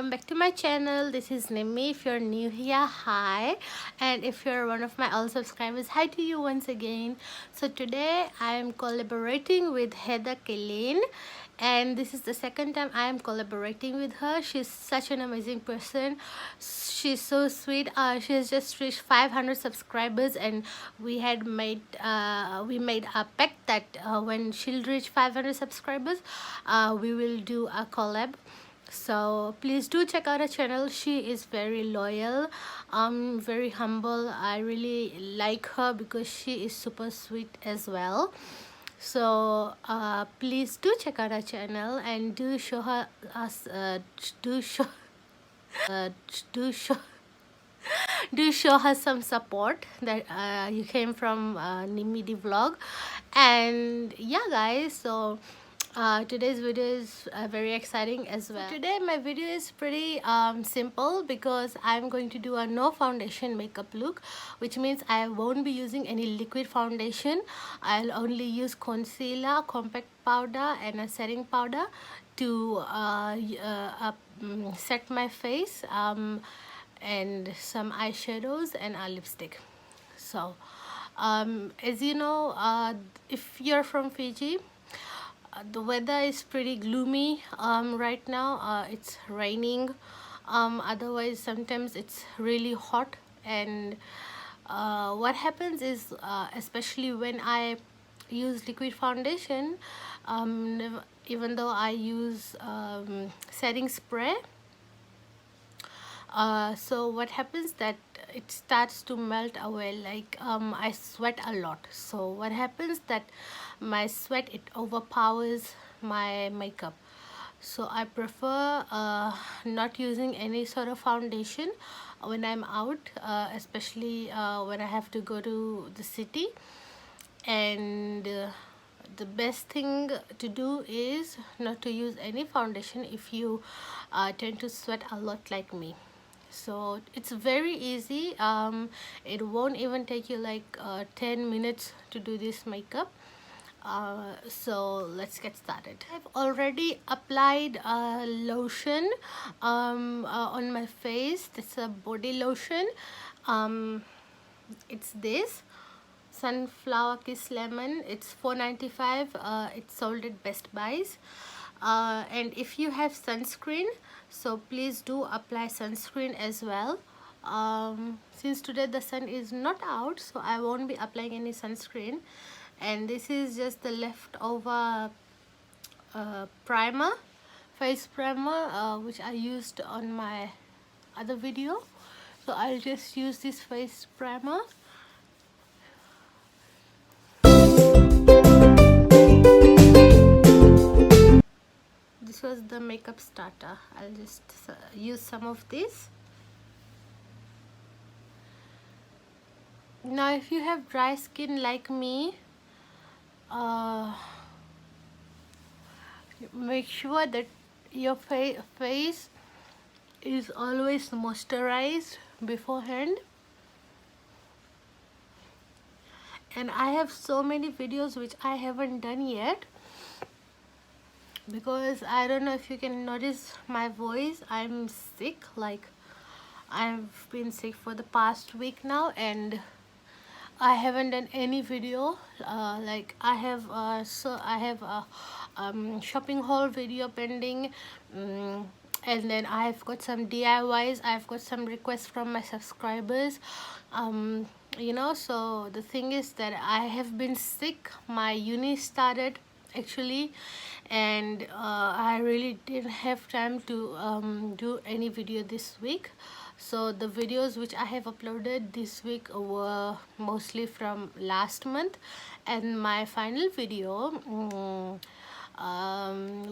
welcome back to my channel. This is Nimi. If you're new here, hi, and if you're one of my old subscribers, hi to you once again. So today I am collaborating with Kayeline, and this is the second time I am collaborating with her. She's such an amazing person. She's so sweet. She has just reached 500 subscribers, and we made a pact that when she'll reach 500 subscribers, we will do a collab. So please do check out her channel. She is very loyal, very humble. I really like her because she is super sweet as well. So please do check out her channel and do show her us do show do show do show her some support that you came from Nimidi vlog. And yeah guys, so today's video is very exciting as well. Today my video is pretty simple because I'm going to do a no foundation makeup look, which means I won't be using any liquid foundation. I'll only use concealer, compact powder and a setting powder to set my face, and some eyeshadows and a lipstick. So as you know, if you're from Fiji, the weather is pretty gloomy right now. It's raining, otherwise sometimes it's really hot. And what happens is, especially when I use liquid foundation, even though I use setting spray, so what happens that it starts to melt away. Like I sweat a lot, so what happens that my sweat, it overpowers my makeup. So I prefer not using any sort of foundation when I'm out, especially when I have to go to the city. And the best thing to do is not to use any foundation if you tend to sweat a lot like me. So it's very easy. It won't even take you like 10 minutes to do this makeup. So let's get started. I've already applied lotion on my face. It's a body lotion. It's this Sunflower Kiss Lemon. It's $4.95. It's sold at Best Buys. And if you have sunscreen, so please do apply sunscreen as well. Since today the sun is not out, so I won't be applying any sunscreen. And this is just the leftover primer, face primer, which I used on my other video. So I'll just use this face primer. This was the makeup starter. I'll just use some of this. Now if you have dry skin like me, make sure that your face is always moisturized beforehand. And I have so many videos which I haven't done yet, because I don't know if you can notice my voice. I'm sick. Like I've been sick for the past week now, and I haven't done any video. Like I have a shopping haul video pending, and then I've got some DIYs. I've got some requests from my subscribers. You know, so the thing is that I have been sick. My uni started actually, and I really didn't have time to do any video this week. So the videos which I have uploaded this week were mostly from last month, and my final video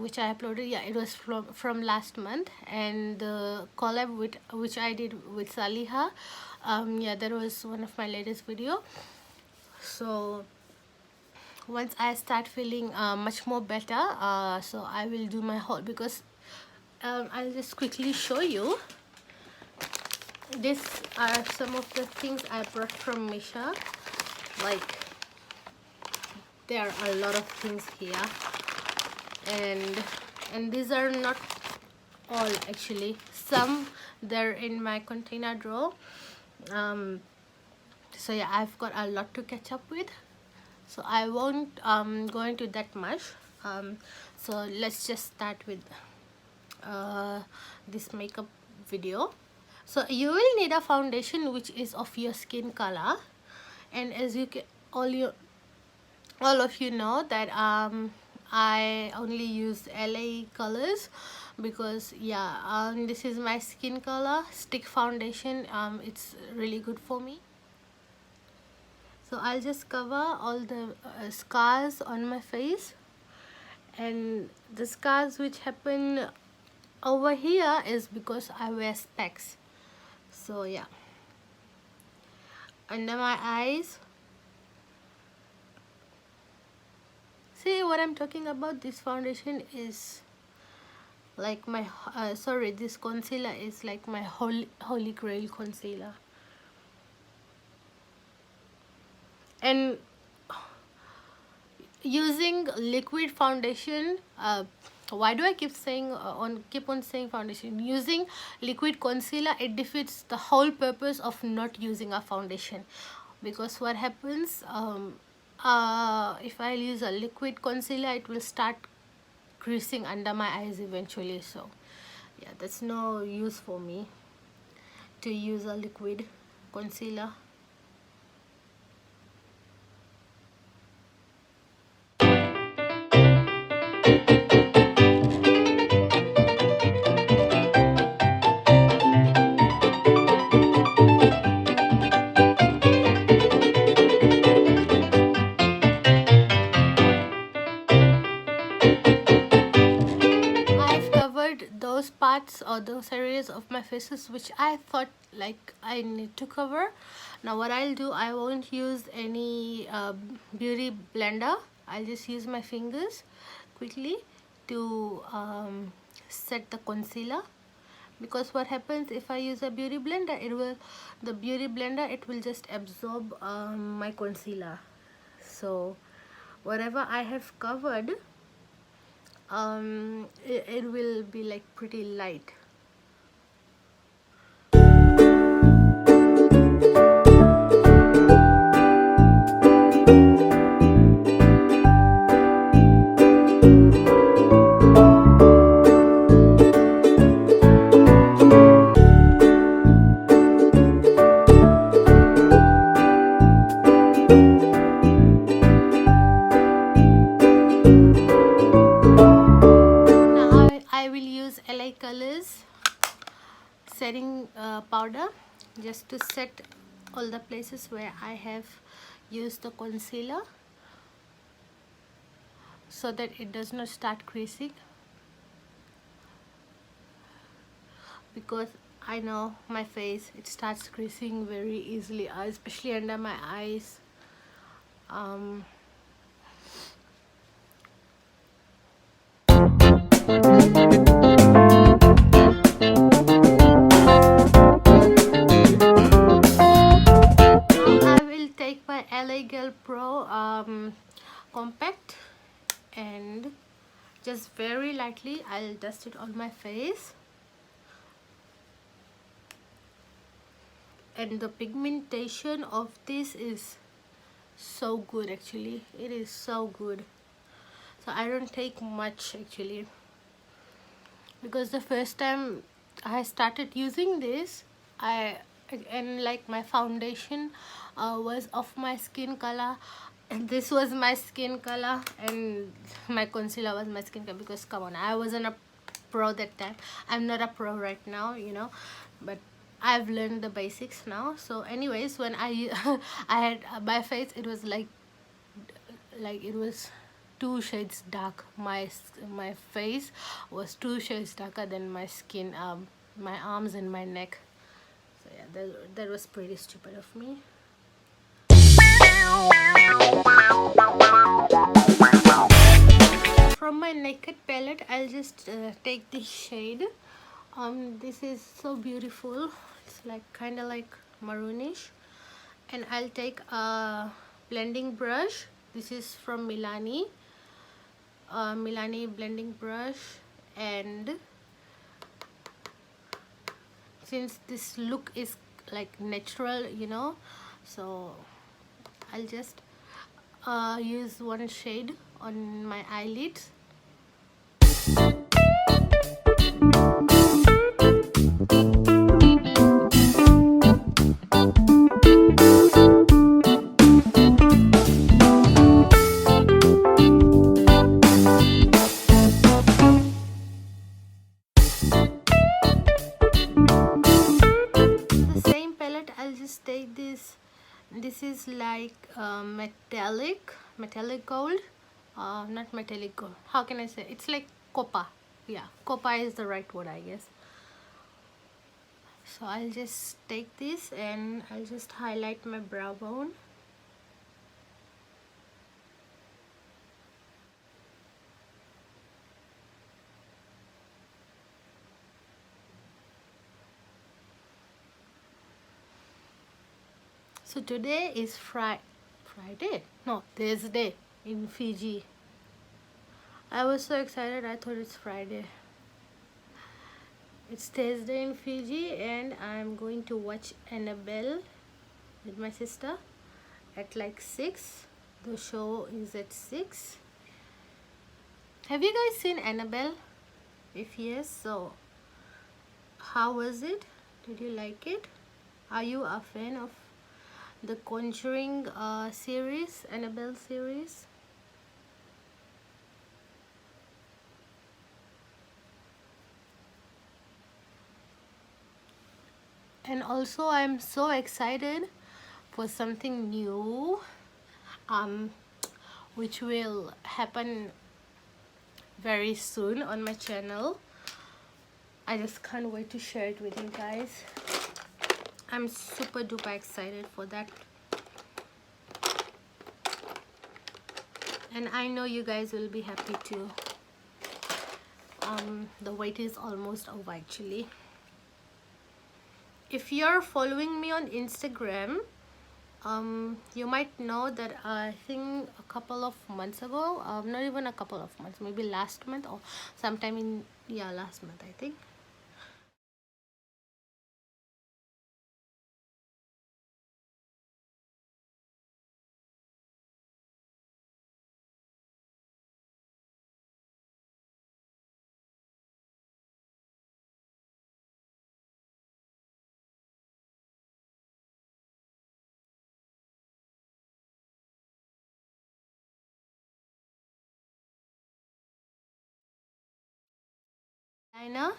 which I uploaded, yeah, it was from last month. And the collab which I did with Saliha, yeah, that was one of my latest video. So once I start feeling much more better, so I will do my haul, because I'll just quickly show you. These are some of the things I brought from Misha. Like there are a lot of things here, and these are not all, actually some there in my container drawer. So yeah, I've got a lot to catch up with, so I won't go into that much. So let's just start with this makeup video. So you will need a foundation which is of your skin color, and as you can all of you know that I only use LA colors because yeah, this is my skin color. Stick foundation, it's really good for me. So I'll just cover all the scars on my face, and the scars which happen over here is because I wear specs. So yeah, under my eyes, see what I'm talking about. This foundation is like my sorry, this concealer is like my holy grail concealer. And using liquid foundation, why do I keep on saying foundation? Using liquid concealer, it defeats the whole purpose of not using a foundation, because what happens, if I use a liquid concealer, it will start creasing under my eyes eventually. So yeah, that's no use for me to use a liquid concealer. Those parts or those areas of my faces which I thought like I need to cover. Now what I'll do, I won't use any beauty blender. I'll just use my fingers quickly to set the concealer, because what happens if I use a beauty blender, it will just absorb my concealer. So whatever I have covered, it will be like pretty light. Setting powder just to set all the places where I have used the concealer, so that it does not start creasing, because I know my face, it starts creasing very easily, especially under my eyes. LA Girl Pro compact, and just very lightly I'll dust it on my face. And the pigmentation of this is so good, actually it is so good. So I don't take much actually, because the first time I started using this, and like my foundation was of my skin color, and this was my skin color, and my concealer was my skin color, because come on, I wasn't a pro that time. I'm not a pro right now, you know, but I've learned the basics now. So anyways, when I had my face, it was like it was 2 shades dark. My face was 2 shades darker than my skin, my arms and my neck. So yeah, that was pretty stupid of me. From my naked palette, I'll just take this shade. This is so beautiful. It's like kind of like maroonish, and I'll take a blending brush. This is from Milani blending brush, and since this look is like natural, you know, so I'll just use one shade on my eyelids. Take this is like metallic gold, not metallic gold, how can I say, it's like copper. Yeah, copper is the right word, I guess. So I'll just take this and I'll just highlight my brow bone. So today is Friday? No, Thursday in Fiji. I was so excited, I thought it's Friday. It's Thursday in Fiji and I'm going to watch Annabelle with my sister at like 6. The show is at 6. Have you guys seen Annabelle? If yes, so how was it? Did you like it? Are you a fan of the Conjuring series, Annabelle series? And also I'm so excited for something new which will happen very soon on my channel. I just can't wait to share it with you guys. I'm super duper excited for that, and I know you guys will be happy too. The wait is almost over actually. If you're following me on Instagram, you might know that I think a couple of months ago, not even a couple of months, maybe last month or sometime in, yeah, last month I think, eyeliner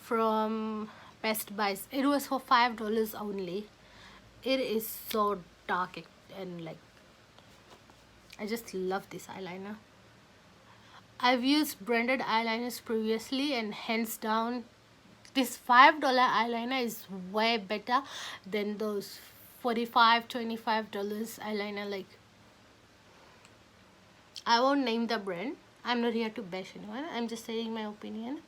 from Best Buys. It was for $5 only. It is so dark and like, I just love this eyeliner. I've used branded eyeliners previously and hands down this $5 eyeliner is way better than those $45-$25 eyeliner. Like, I won't name the brand, I'm not here to bash anyone, I'm just saying my opinion.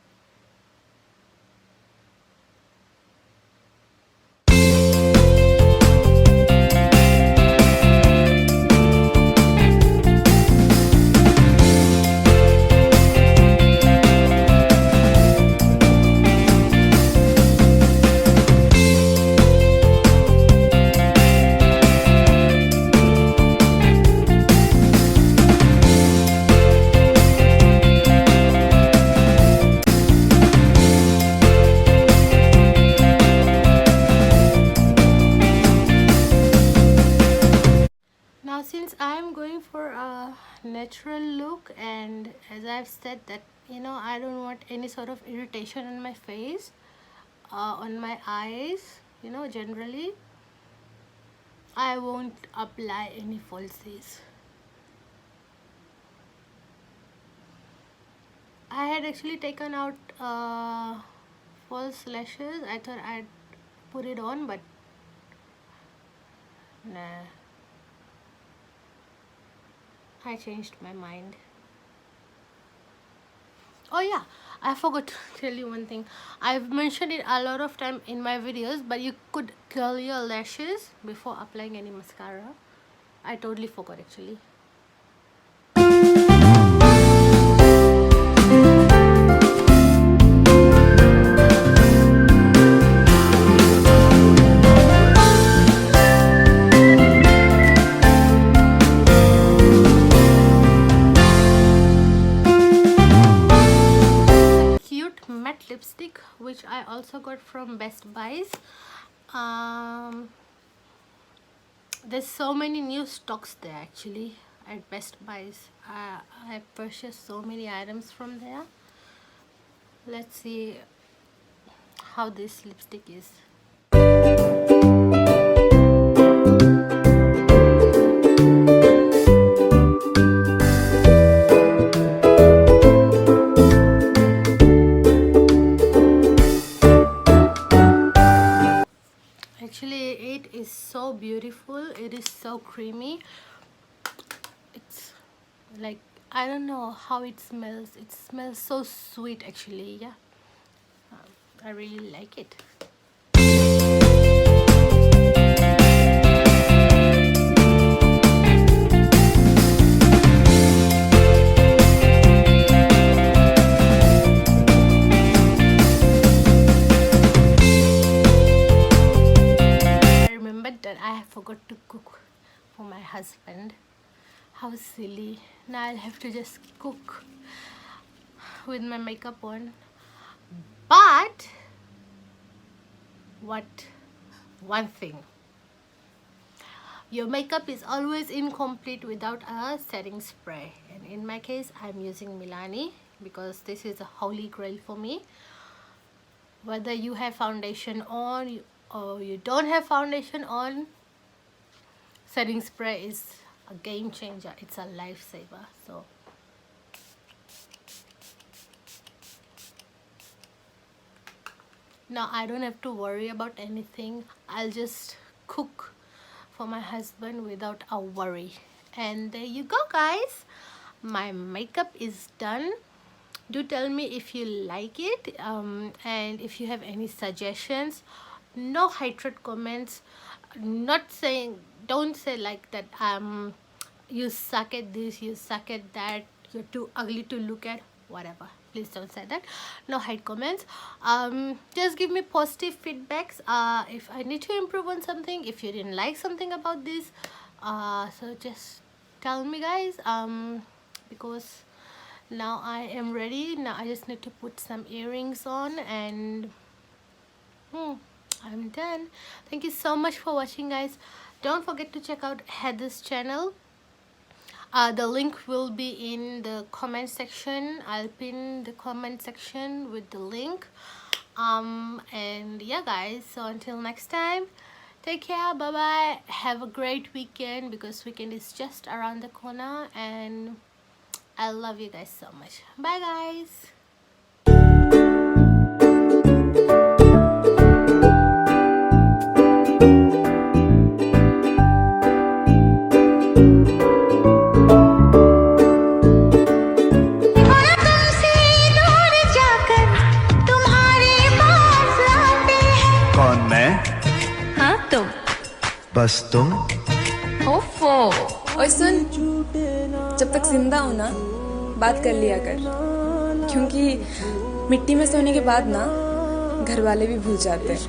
Since I'm going for a natural look, and as I've said that, you know, I don't want any sort of irritation on my face, on my eyes, you know, generally I won't apply any falsies. I had actually taken out false lashes. I thought I'd put it on, but nah, I changed my mind. Oh yeah, I forgot to tell you one thing. I've mentioned it a lot of time in my videos, but you could curl your lashes before applying any mascara. I totally forgot actually. lipstick, which I also got from Best Buys. There's so many new stocks there actually at Best Buys. I purchased so many items from there. Let's see how this lipstick is. Actually, it is so beautiful. It is so creamy. It's like, I don't know how it smells. It smells so sweet actually. Yeah, I really like it. That I forgot to cook for my husband. How silly. Now I'll have to just cook with my makeup on. But one thing, your makeup is always incomplete without a setting spray, and in my case I'm using Milani because this is a holy grail for me. Whether you have foundation on or you don't have foundation on, setting spray is a game changer. It's a lifesaver. So now I don't have to worry about anything. I'll just cook for my husband without a worry. And there you go, guys. My makeup is done. Do tell me if you like it, and if you have any suggestions. No hatred comments. Not saying, don't say like that, you suck at this, you suck at that, you're too ugly to look at, whatever. Please don't say that. No hate comments. Just give me positive feedbacks if I need to improve on something, if you didn't like something about this. So just tell me, guys, because now I am ready. Now I just need to put some earrings on, and I'm done. Thank you so much for watching, guys. Don't forget to check out Heather's channel. The link will be in the comment section. I'll pin the comment section with the link. And yeah, guys, so until next time, take care. Bye bye. Have a great weekend, because weekend is just around the corner, and I love you guys so much. Bye, guys. बस तुम ओफो। और सुन, जब तक जिंदा हो ना, बात कर लिया कर, क्योंकि मिट्टी में सोने के बाद ना घर वाले भी भूल जाते हैं।